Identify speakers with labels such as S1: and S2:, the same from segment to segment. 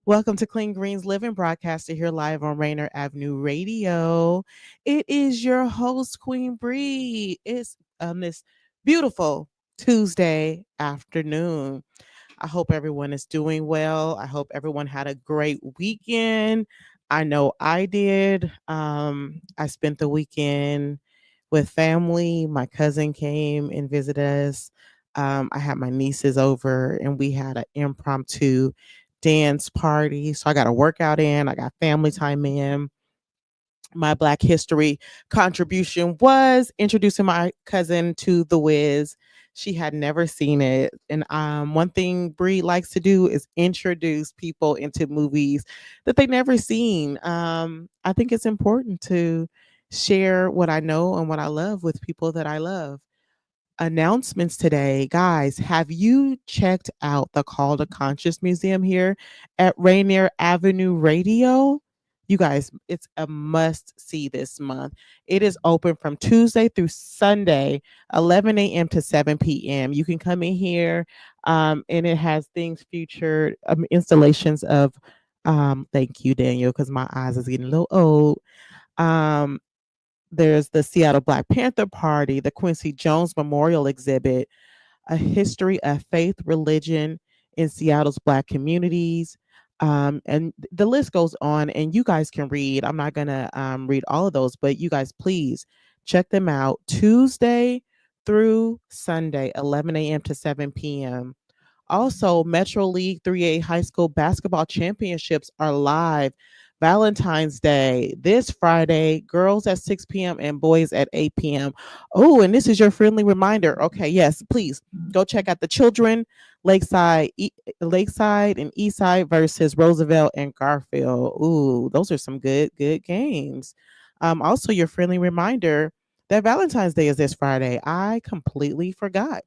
S1: Welcome to Clean Greens Living, broadcasted here live on Rainier Avenue Radio. It is your host, Queen Bree. It's this beautiful Tuesday afternoon. I hope everyone is doing well. I hope everyone had a great weekend. I know I did. I spent the weekend with family. My cousin came and visited us. I had my nieces over and we had an impromptu dance party. So I got a workout in, I got family time in. My Black History contribution was introducing my cousin to The Wiz. She had never seen it. And one thing Brie likes to do is introduce people into movies that they never seen. I think it's important to share what I know and what I love with people that I love. Announcements today. Guys, have you checked out the Call to Conscious Museum here at Rainier Avenue Radio? You guys, it's a must see this month. It is open from Tuesday through Sunday, 11 a.m. to 7 p.m. You can come in here, and it has things featured, installations of, thank you, Daniel, because my eyes is getting a little old. Um, there's the Seattle Black Panther Party, the Quincy Jones Memorial Exhibit, a history of faith, religion in Seattle's Black communities. And the list goes on, and you guys can read. I'm not going to read all of those, but you guys, please check them out Tuesday through Sunday, 11 a.m. to 7 p.m. Also, Metro League 3A High School Basketball Championships are live Valentine's Day this Friday, girls at 6 p.m. and boys at 8 p.m. Oh, and this is your friendly reminder. Okay, yes, please go check out the children, Lakeside and Eastside versus Roosevelt and Garfield. Ooh, those are some good games. Also, your friendly reminder that Valentine's Day is this Friday. I completely forgot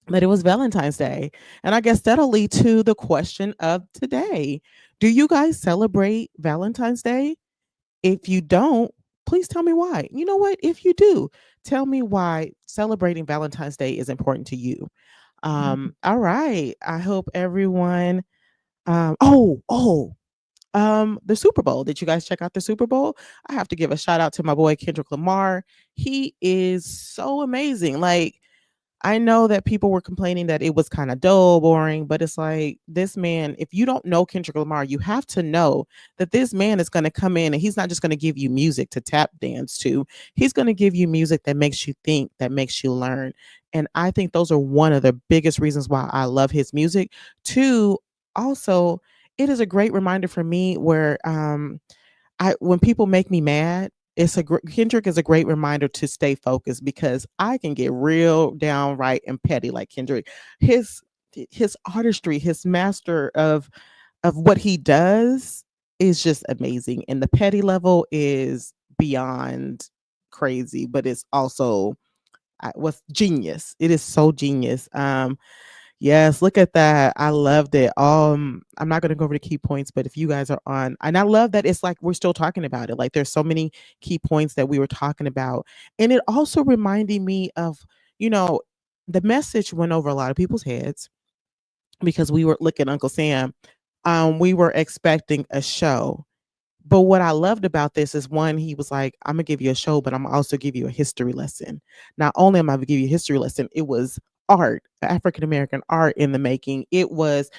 S1: that it was Valentine's Day. And I guess that'll lead to the question of today. Do you guys celebrate Valentine's Day? If you don't, please tell me why. You know what? If you do, tell me why celebrating Valentine's Day is important to you. All right. I hope everyone the Super Bowl. Did you guys check out the Super Bowl? I have to give a shout out to my boy Kendrick Lamar. He is so amazing. Like, I know that people were complaining that it was kind of dull, boring, but it's like this man, if you don't know Kendrick Lamar, you have to know that this man is going to come in and he's not just going to give you music to tap dance to. He's going to give you music that makes you think, that makes you learn. And I think those are one of the biggest reasons why I love his music. Two, also, it is a great reminder for me where I when people make me mad, Kendrick is a great reminder to stay focused because I can get real downright and petty like Kendrick. His his artistry, his master of what he does is just amazing, and the petty level is beyond crazy, but it's also what's genius. It is so genius. Yes, look at that. I loved it. I'm not going to go over the key points, but if you guys are on, and I love that it's like we're still talking about it. Like there's so many key points that we were talking about. And it also reminded me of, you know, the message went over a lot of people's heads because we were looking at Uncle Sam. We were expecting a show. But what I loved about this is one, he was like, I'm gonna give you a show, but I'm gonna also give you a history lesson. Not only am I gonna give you a history lesson, it was art, African American art in the making. It was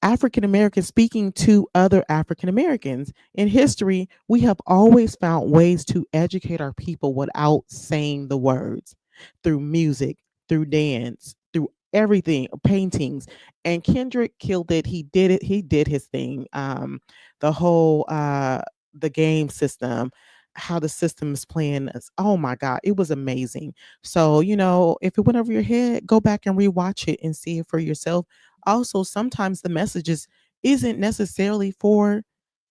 S1: African Americans speaking to other African Americans. In history, we have always found ways to educate our people without saying the words through music, through dance, through everything, paintings. And Kendrick killed it. He did it. He did his thing. The whole the game system, how the system is playing us. Oh my God, it was amazing. So, if it went over your head, go back and rewatch it and see it for yourself. Also, sometimes the messages isn't necessarily for,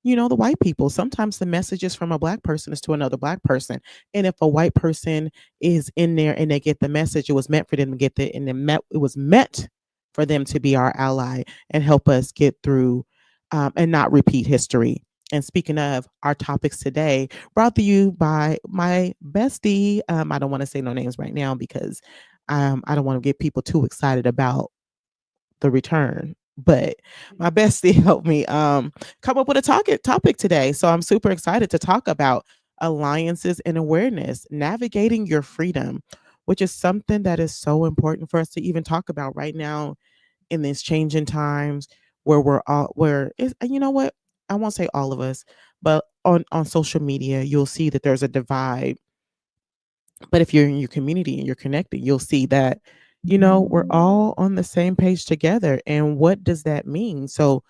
S1: the white people. Sometimes the messages from a black person is to another black person. And if a white person is in there and they get the message, it was meant for them to get the and it was meant for them to be our ally and help us get through and not repeat history. And speaking of our topics today, brought to you by my bestie. I don't want to say no names right now because I don't want to get people too excited about the return. but my bestie helped me come up with a topic today. So I'm super excited to talk about alliances and awareness, navigating your freedom, which is something that is so important for us to even talk about right now in these changing times where we're all where is you know what? I won't say all of us, but on social media, you'll see that there's a divide. But if you're in your community and you're connected, you'll see that, we're all on the same page together. And what does that mean? So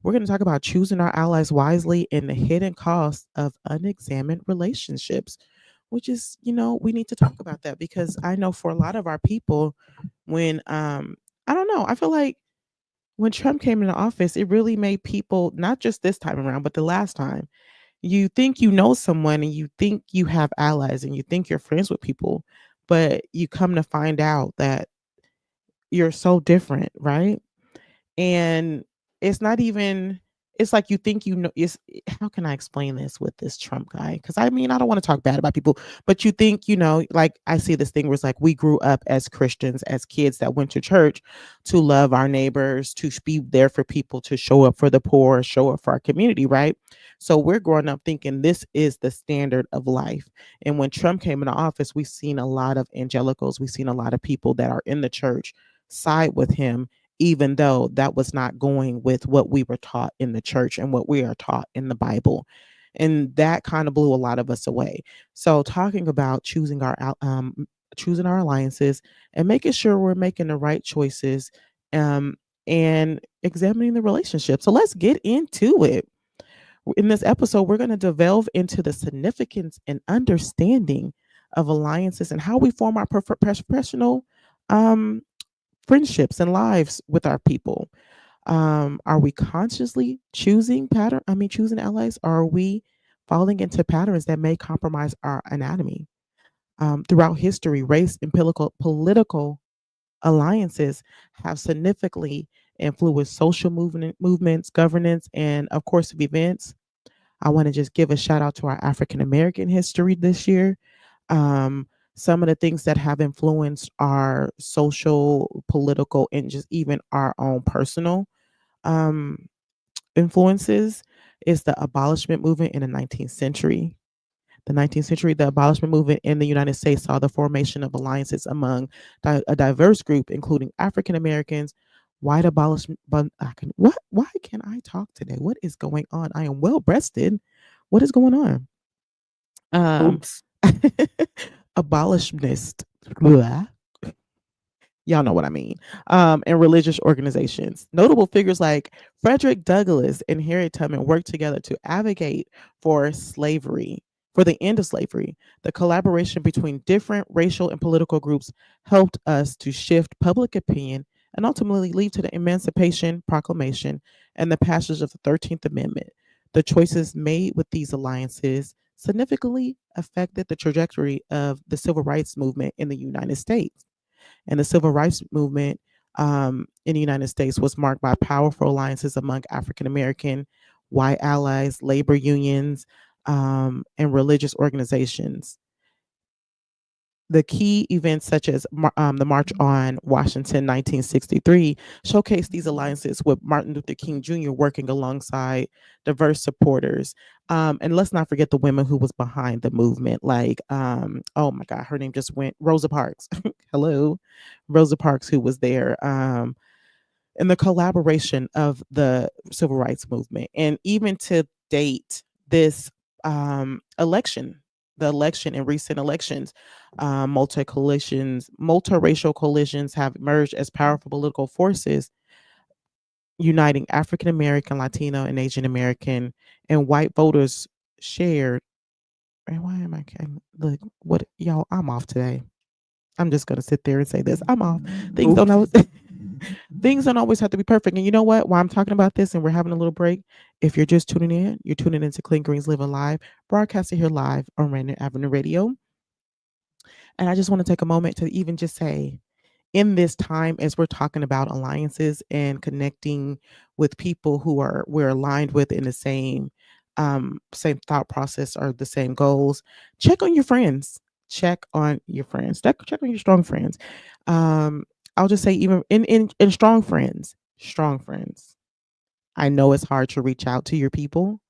S1: we're going to talk about choosing our allies wisely and the hidden costs of unexamined relationships, which is, we need to talk about that because I know for a lot of our people, when I don't know, I feel like when Trump came into office, it really made people, not just this time around, but the last time, you think you know someone and you think you have allies and you think you're friends with people, but you come to find out that you're so different, right? And it's not even, it's like you think it's, how can I explain this with this Trump guy? Because I mean, I don't want to talk bad about people, but you think, like I see this thing where it's like we grew up as Christians, as kids that went to church to love our neighbors, to be there for people, to show up for the poor, show up for our community, right? So we're growing up thinking this is the standard of life. And when Trump came into office, we've seen a lot of evangelicals, we've seen a lot of people that are in the church side with him, even though that was not going with what we were taught in the church and what we are taught in the Bible. And that kind of blew a lot of us away. So talking about choosing our alliances and making sure we're making the right choices, um, and examining the relationship. So let's get into it. In this episode, we're going to delve into the significance and understanding of alliances and how we form our professional um, friendships and lives with our people. Are we consciously choosing allies, or are we falling into patterns that may compromise our anatomy? Throughout history, race and political alliances have significantly influenced social movements, governance, and of course, of events. I want to just give a shout out to our African American history this year. Um, some of the things that have influenced our social, political, and just even our own personal um, influences is the abolishment movement in the 19th century. The 19th century, the abolishment movement in the United States saw the formation of alliances among a diverse group, including African Americans, white abolishment. But what? Why can't I talk today? What is going on? I am well breasted. What is going on? Um,
S2: Oops.
S1: abolitionist. Y'all know what I mean. And religious organizations. Notable figures like Frederick Douglass and Harriet Tubman worked together to advocate for slavery, for the end of slavery. The collaboration between different racial and political groups helped us to shift public opinion and ultimately lead to the Emancipation Proclamation and the passage of the 13th Amendment. The choices made with these alliances significantly affected the trajectory of the civil rights movement in the United States. And the civil rights movement in the United States was marked by powerful alliances among African American, white allies, labor unions, and religious organizations. The key events, such as the March on Washington 1963, showcased these alliances with Martin Luther King Jr. working alongside diverse supporters. And let's not forget the women who was behind the movement, like, oh my God, her name just went, Rosa Parks. Hello, Rosa Parks, who was there. And the collaboration of the civil rights movement. And even to date, this election, the election and recent elections, multiracial coalitions have emerged as powerful political forces uniting African American, Latino, and Asian American and white voters shared. And why am I? Look, what y'all? I'm off today. I'm just gonna sit there and say this. I'm off. Things don't
S2: Oops.
S1: always things don't always have to be perfect. And you know what? While I'm talking about this and we're having a little break, if you're just tuning in, you're tuning into Clean Greens Living Live, broadcasting here live on Rainier Avenue Radio. And I just want to take a moment to even just say, in this time, as we're talking about alliances and connecting with people who are we're aligned with in the same thought process or the same goals, check on your friends. Check on your friends. Check on your strong friends. Um, I'll just say, even in strong friends, strong friends. I know it's hard to reach out to your people,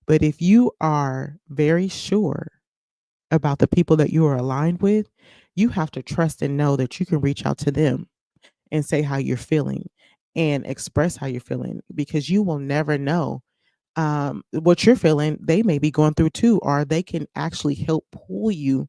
S1: but if you are very sure about the people that you are aligned with, you have to trust and know that you can reach out to them and say how you're feeling and express how you're feeling, because you will never know what you're feeling. They may be going through too, or they can actually help pull you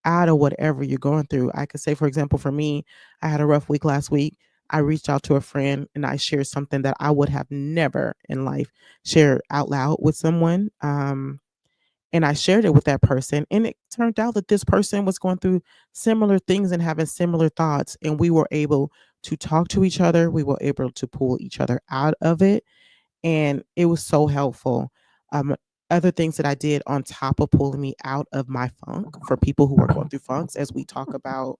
S1: out of whatever you're going through. I could say, for example, for me, I had a rough week last week. I reached out to a friend and I shared something that I would have never in life shared out loud with someone. And I shared it with that person. And it turned out that this person was going through similar things and having similar thoughts. And we were able to talk to each other. We were able to pull each other out of it. And it was so helpful. Other things that I did on top of pulling me out of my funk, for people who are going through funks, as we talk about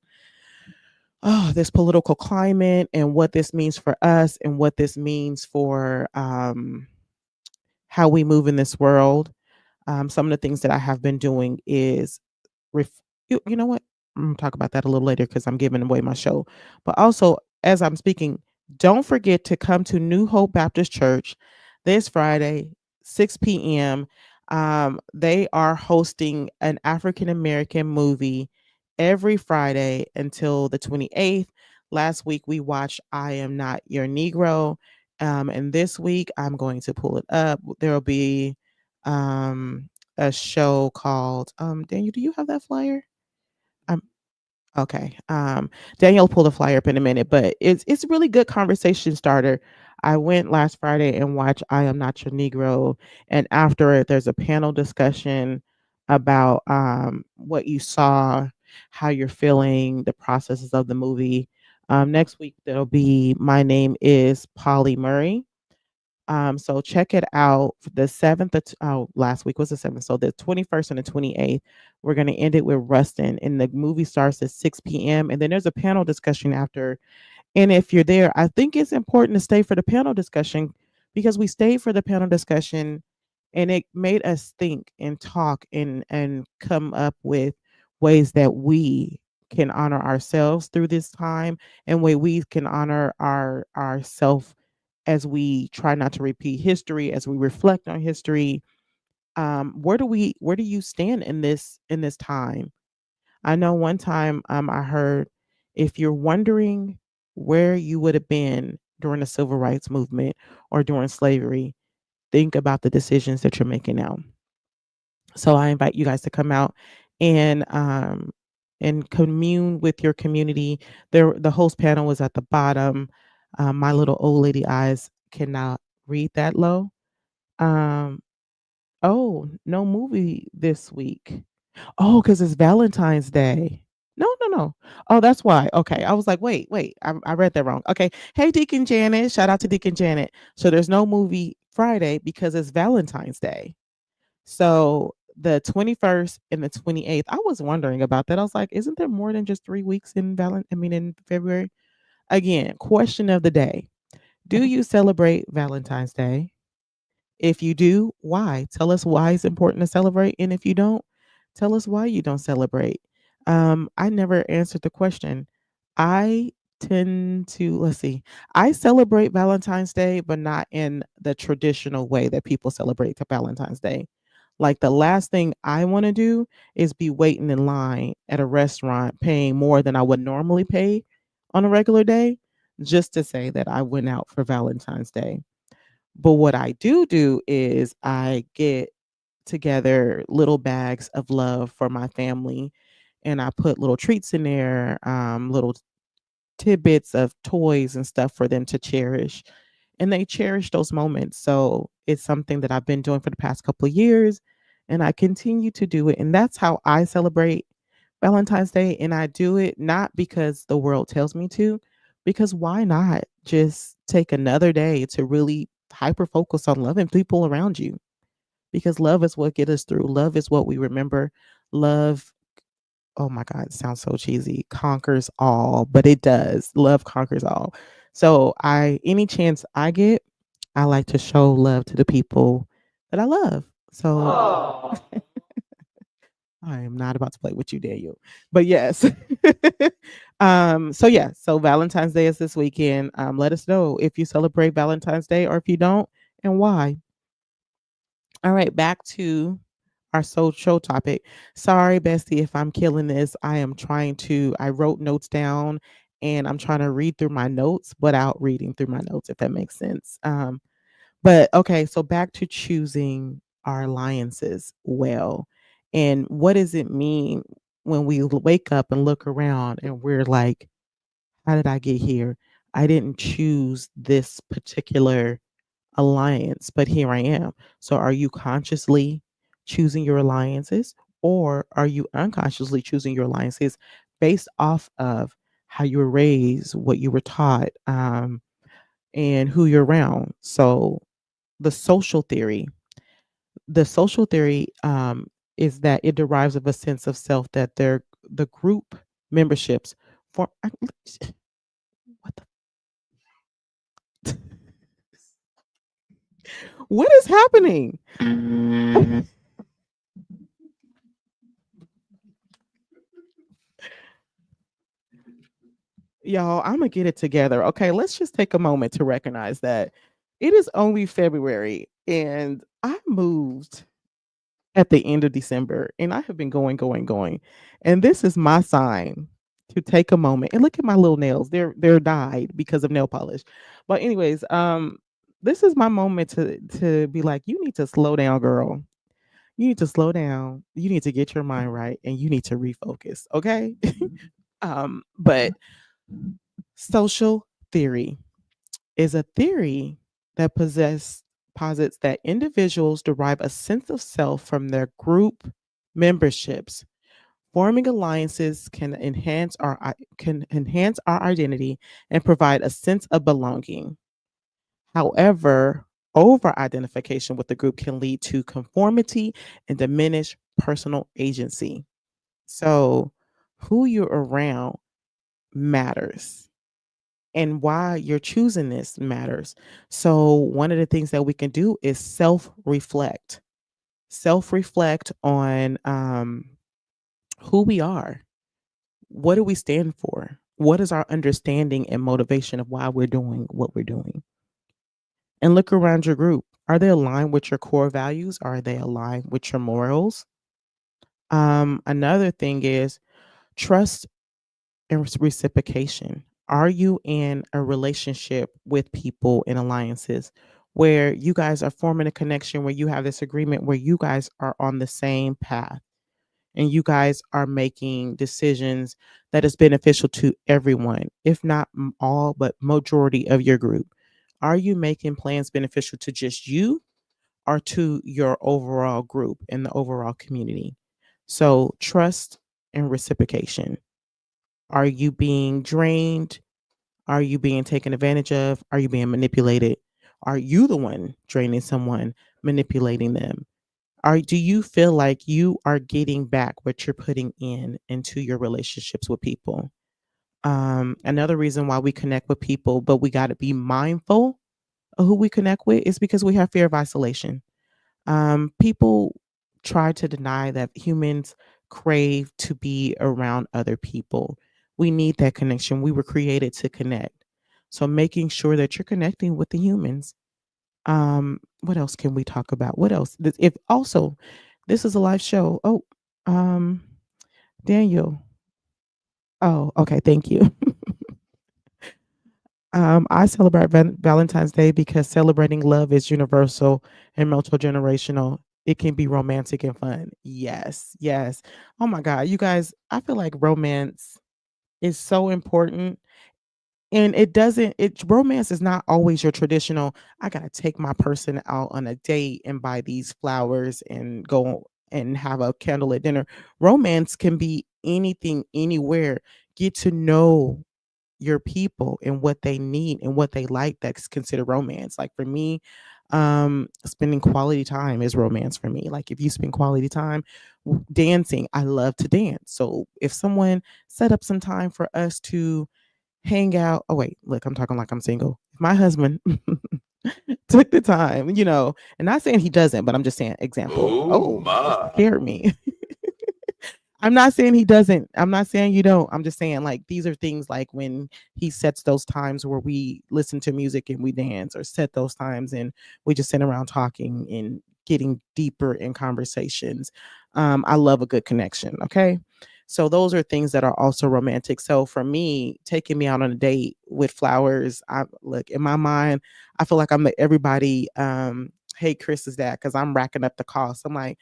S1: this political climate and what this means for us and what this means for how we move in this world. Some of the things that I have been doing is you know what? I'm gonna talk about that a little later because I'm giving away my show. But also, as I'm speaking, don't forget to come to New Hope Baptist Church this Friday, 6 p.m. They are hosting an African American movie every Friday until the 28th. Last week we watched I Am Not Your Negro. And this week I'm going to pull it up. There'll be a show called Daniel, do you have that flyer? Um okay. Daniel pull the flyer up in a minute, but it's a really good conversation starter. I went last Friday and watched I Am Not Your Negro, and after it there's a panel discussion about what you saw, how you're feeling, the processes of the movie. Next week there'll be My Name is Polly Murray. So check it out. The 7th, last week was the 7th. So the 21st and the 28th, we're going to end it with Rustin. And the movie starts at 6 p.m. And then there's a panel discussion after. And if you're there, I think it's important to stay for the panel discussion, because we stayed for the panel discussion and it made us think and talk and come up with ways that we can honor ourselves through this time, and way we can honor ourself as we try not to repeat history, as we reflect on history. Where do you stand in this time? I know one time I heard, if you're wondering where you would have been during the civil rights movement or during slavery, think about the decisions that you're making now. So I invite you guys to come out and commune with your community. The host panel is at the bottom. My little old lady eyes cannot read that low. Um, oh, no movie this week. Oh, because it's Valentine's Day. No, no, no. Oh, that's why. Okay. I was like, wait. I read that wrong. Okay. Hey, Deacon Janet. Shout out to Deacon Janet. So there's no movie Friday because it's Valentine's Day. So the 21st and the 28th, I was wondering about that. I was like, isn't there more than just 3 weeks in February? Again, question of the day. Do you celebrate Valentine's Day? If you do, why? Tell us why it's important to celebrate. And if you don't, tell us why you don't celebrate. I never answered the question. I tend to, let's see, I celebrate Valentine's Day, but not in the traditional way that people celebrate the Valentine's Day. Like, the last thing I want to do is be waiting in line at a restaurant paying more than I would normally pay on a regular day just to say that I went out for Valentine's Day. But what I do is I get together little bags of love for my family, and I put little treats in there, little tidbits of toys and stuff for them to cherish. And they cherish those moments. So it's something that I've been doing for the past couple of years, and I continue to do it. And that's how I celebrate Valentine's Day. And I do it not because the world tells me to, because why not just take another day to really hyper focus on loving people around you? Because love is what gets us through. Love is what we remember. Love, oh my God, it sounds so cheesy, conquers all, but it does. Love conquers all. So any chance I get, I like to show love to the people that I love. So I am not about to play with you, Daniel. But yes. So yeah, so Valentine's Day is this weekend. Let us know if you celebrate Valentine's Day or if you don't and why. All right, back to our social topic. Sorry, Bestie, if I'm killing this. I wrote notes down and I'm trying to read through my notes without reading through my notes, if that makes sense. But okay, so back to choosing our alliances well. And what does it mean when we wake up and look around and we're like, how did I get here? I didn't choose this particular alliance, but here I am. So are you consciously choosing your alliances or are you unconsciously choosing your alliances based off of how you were raised, what you were taught, and who you're around? So the social theory, the social theory is that it derives of a sense of self that the group memberships for what the what is happening? Y'all, I'm gonna get it together. Okay, let's just take a moment to recognize that it is only February and I moved at the end of December and I have been going, going, going. And this is my sign to take a moment and look at my little nails. They're dyed because of nail polish. But anyways, this is my moment to be like, you need to slow down, girl. You need to slow down. You need to get your mind right and you need to refocus. Okay. But social theory is a theory that posits that individuals derive a sense of self from their group memberships. Forming alliances can enhance our identity and provide a sense of belonging. However, over identification with the group can lead to conformity and diminish personal agency. So, who you're around matters and why you're choosing this matters. So, one of the things that we can do is self reflect on who we are. What do we stand for? What is our understanding and motivation of why we're doing what we're doing? And look around your group. Are they aligned with your core values? Are they aligned with your morals? Another thing is trust and reciprocation. Are you in a relationship with people in alliances where you guys are forming a connection, where you have this agreement, where you guys are on the same path and you guys are making decisions that is beneficial to everyone, if not all, but majority of your group? Are you making plans beneficial to just you or to your overall group and the overall community? So trust and reciprocation. Are you being drained? Are you being taken advantage of? Are you being manipulated? Are you the one draining someone, manipulating them? Do you feel like you are getting back what you're putting in into your relationships with people? Another reason why we connect with people, but we got to be mindful of who we connect with, is because we have fear of isolation. People try to deny that humans crave to be around other people. We need that connection. We were created to connect. So making sure that you're connecting with the humans. What else can we talk about? What else? If also, this is a live show. Oh, um, Daniel. Oh, okay. Thank you. I celebrate Valentine's Day because celebrating love is universal and multi-generational. It can be romantic and fun. Yes, yes. Oh my God, you guys, I feel like romance is so important. And romance is not always your traditional, I gotta take my person out on a date and buy these flowers and go and have a candlelit dinner. Romance can be anything, anywhere. Get to know your people and what they need and what they like, that's considered romance. Like for me, spending quality time is romance for me. Like if you spend quality time dancing, I love to dance. So if someone set up some time for us to hang out, oh wait, look, I'm talking like I'm single. If my husband took the time, and not saying he doesn't, but I'm just saying example.
S2: Oh
S1: Oh, that
S2: my.
S1: scared me. I'm not saying he doesn't. I'm not saying you don't. I'm just saying like these are things like when he sets those times where we listen to music and we dance, or set those times and we just sit around talking and getting deeper in conversations. I love a good connection. Okay. So those are things that are also romantic. So for me, taking me out on a date with flowers, I look in my mind, I feel like I'm the everybody hey Chris is that, because I'm racking up the cost. I'm like,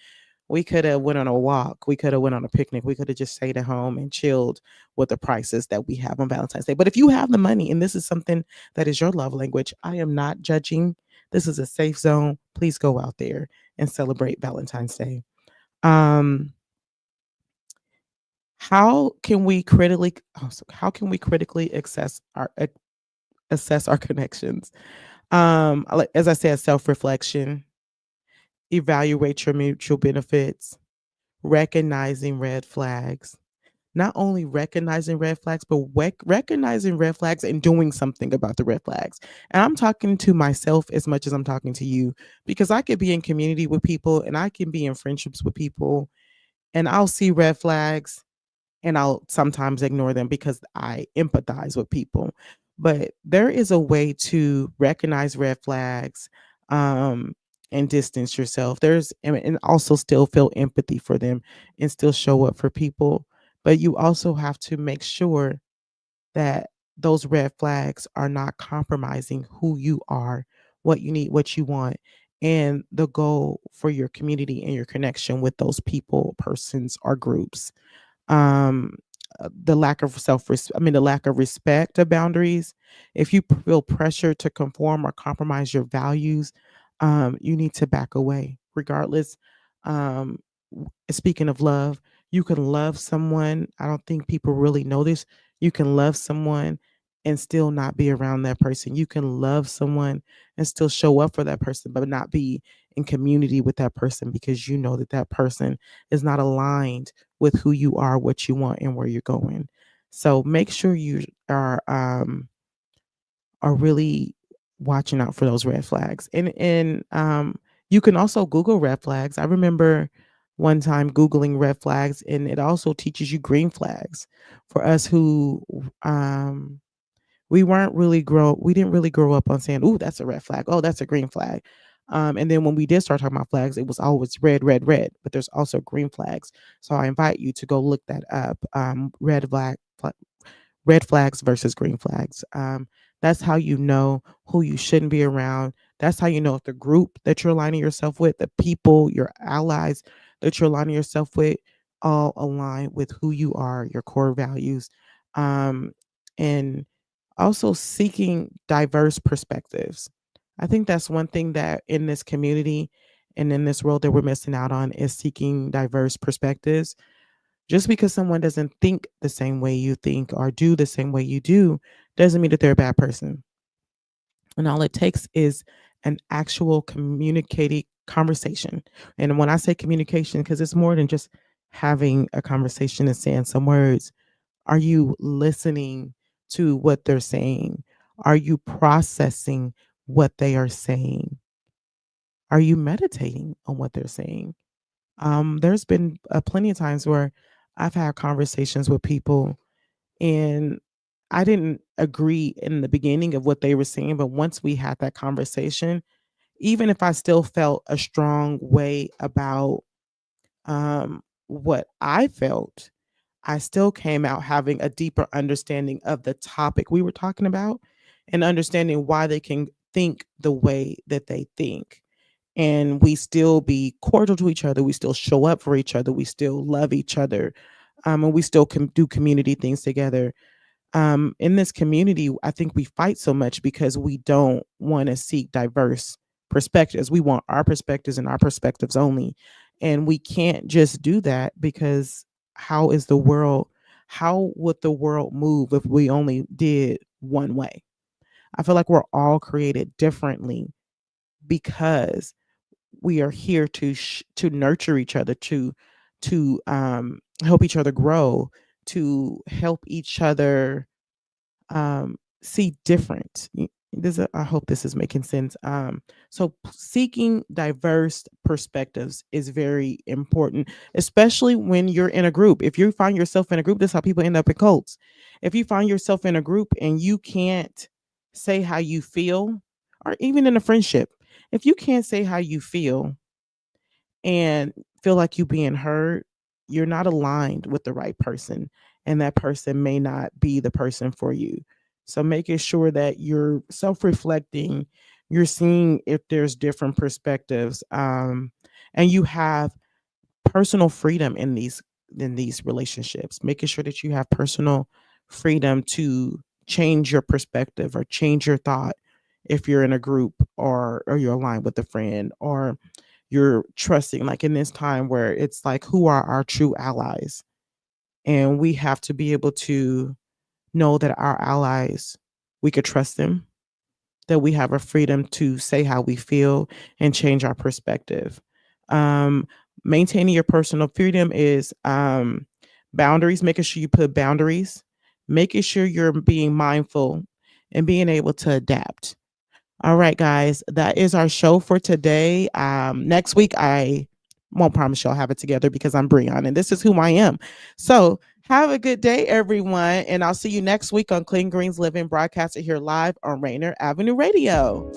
S1: we could have went on a walk. We could have went on a picnic. We could have just stayed at home and chilled with the prices that we have on Valentine's Day. But if you have the money and this is something that is your love language, I am not judging. This is a safe zone. Please go out there and celebrate Valentine's Day. Um, how can we critically assess our connections? As I said, self reflection, evaluate your mutual benefits, recognizing red flags, not only recognizing red flags, but recognizing red flags and doing something about the red flags. And I'm talking to myself as much as I'm talking to you, because I could be in community with people and I can be in friendships with people and I'll see red flags and I'll sometimes ignore them because I empathize with people. But there is a way to recognize red flags, um, and distance yourself. And also still feel empathy for them and still show up for people. But you also have to make sure that those red flags are not compromising who you are, what you need, what you want, and the goal for your community and your connection with those people, persons, or groups. um the lack of the lack of respect of boundaries. If you feel pressure to conform or compromise your values, you need to back away regardless. Speaking of love, you can love someone. I don't think people really know this. You can love someone and still not be around that person. You can love someone and still show up for that person, but not be in community with that person, because you know that that person is not aligned with who you are, what you want, and where you're going. So make sure you are really watching out for those red flags. And you can also Google red flags. I remember one time Googling red flags, and it also teaches you green flags. For us who we didn't really grow up on saying, "Ooh, that's a red flag. Oh, that's a green flag." And then when we did start talking about flags, it was always red, red, red. But there's also green flags. So I invite you to go look that up. Red flags versus green flags. That's how you know who you shouldn't be around. That's how you know if the group that you're aligning yourself with, the people, your allies that you're aligning yourself with, all align with who you are, your core values. And also seeking diverse perspectives. I think that's one thing that in this community and in this world that we're missing out on, is seeking diverse perspectives. Just because someone doesn't think the same way you think or do the same way you do doesn't mean that they're a bad person. And all it takes is an actual communicating conversation. And when I say communication, because it's more than just having a conversation and saying some words. Are you listening to what they're saying? Are you processing what they are saying? Are you meditating on what they're saying? There's been plenty of times where I've had conversations with people and I didn't agree in the beginning of what they were saying, but once we had that conversation, even if I still felt a strong way about what I felt, I still came out having a deeper understanding of the topic we were talking about and understanding why they can think the way that they think. And we still be cordial to each other. We still show up for each other. We still love each other. And we still can do community things together. In this community, I think we fight so much because we don't want to seek diverse perspectives. We want our perspectives and our perspectives only. And we can't just do that, because how is the world, how would the world move if we only did one way? I feel like we're all created differently because we are here to nurture each other, to help each other grow, to help each other see different. I hope this is making sense. So seeking diverse perspectives is very important, especially when you're in a group. If you find yourself in a group, this is how people end up in cults. If you find yourself in a group and you can't say how you feel, or even in a friendship, if you can't say how you and feel like you being heard, you're not aligned with the right person, and that person may not be the person for you. So making sure that you're self-reflecting, you're seeing if there's different perspectives, and you have personal freedom in these relationships, making sure that you have personal freedom to change your perspective or change your thought if you're in a group, or you're aligned with a friend, or you're trusting, like in this time where it's like, who are our true allies? And we have to be able to know that our allies, we could trust them, that we have a freedom to say how we feel and change our perspective. Um, Maintaining your personal freedom is boundaries, making sure you put boundaries, making sure you're being mindful and being able to adapt. All right, guys, that is our show for today. Next week, I won't promise you I'll have it together because I'm Breon and this is who I am. So have a good day, everyone. And I'll see you next week on Clean Greens Living, broadcasted here live on Rainier Avenue Radio.